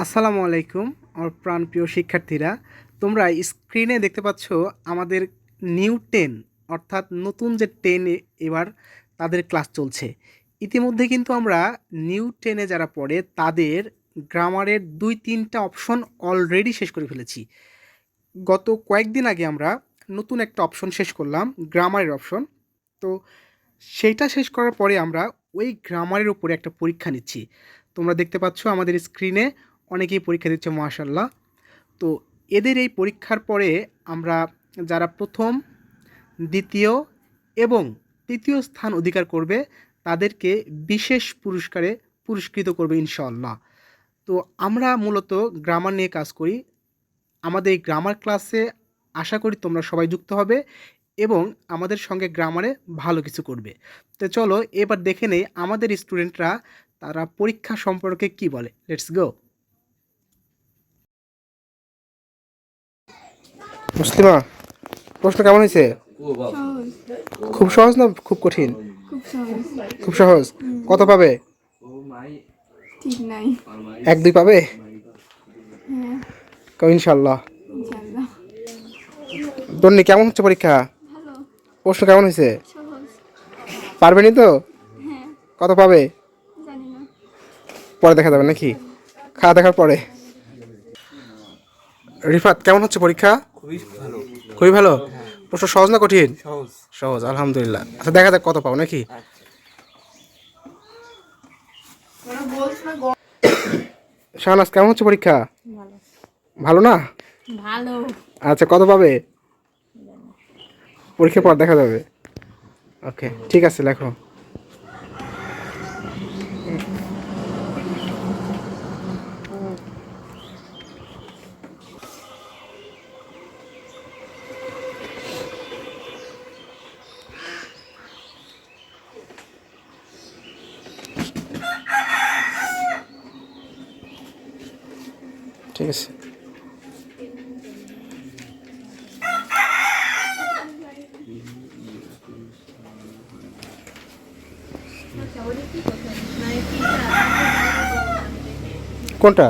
আসসালামু আলাইকুম আমার প্রাণপ্রিয় শিক্ষার্থীরা। তোমরা স্ক্রিনে দেখতে পাচ্ছ আমাদের নিউ 10 অর্থাৎ নতুন যে 10 এবার তাদের ক্লাস চলছে। ইতিমধ্যে কিন্তু আমরা নিউ 10-এ যারা পড়ে তাদের গ্রামারের 2-3টা অপশন অলরেডি শেষ করে ফেলেছি। গত কয়েকদিন আগে আমরা নতুন একটা অপশন শেষ করলাম, গ্রামারের অপশন। তো সেইটা শেষ করার পরে আমরা ওই গ্রামারের উপরে একটা পরীক্ষা নিচ্ছি। তোমরা দেখতে পাচ্ছ আমাদের স্ক্রিনে অনেকেই পরীক্ষা দিচ্ছে মাশাআল্লাহ। তো এদের এই পরীক্ষার পরে আমরা যারা প্রথম, দ্বিতীয় এবং তৃতীয় স্থান অধিকার করবে তাদেরকে বিশেষ পুরস্কারে পুরস্কৃত করবে ইনশাআল্লাহ। তো আমরা মূলত গ্রামার নিয়ে কাজ করি। আমাদের এই গ্রামার ক্লাসে আশা করি তোমরা সবাই যুক্ত হবে এবং আমাদের সঙ্গে গ্রামারে ভালো কিছু করবে। তো চলো এবার দেখে নেই আমাদের স্টুডেন্টরা তারা পরীক্ষা সম্পর্কে কি বলে। Let's go. মুসলিমা, প্রশ্ন কেমন হয়েছে? সহজ। খুব সহজ না খুব কঠিন? খুব সহজ। খুব সহজ। কত পাবে? ঠিক নাই। 1-2 পাবে? হ্যাঁ, ইনশাল্লাহ। ইনশাআল্লাহ। দন্নি কেমন হচ্ছে পরীক্ষা? ভালো। প্রশ্ন কেমন হয়েছে? সহজ। পারবেনি তো? হ্যাঁ, কত পাবে? জানি না। পরে দেখা যাবে নাকি? খাওয়া দেখার পরে। রিফাত কেমন হচ্ছে পরীক্ষা? খুবই ভালো। খুবই ভালো। প্রশ্ন সহজ না কঠিন? সহজ। সহজ, আলহামদুলিল্লাহ। আচ্ছা দেখা যাক কত পাও নাকি। শাহনাজ কেমন হচ্ছে পরীক্ষা? ভালো। ভালো না? ভালো। আচ্ছা কত পাবে? পরীক্ষার পর দেখা যাবে। ওকে ঠিক আছে, লেখো। ঠিক আছে। কোনটা?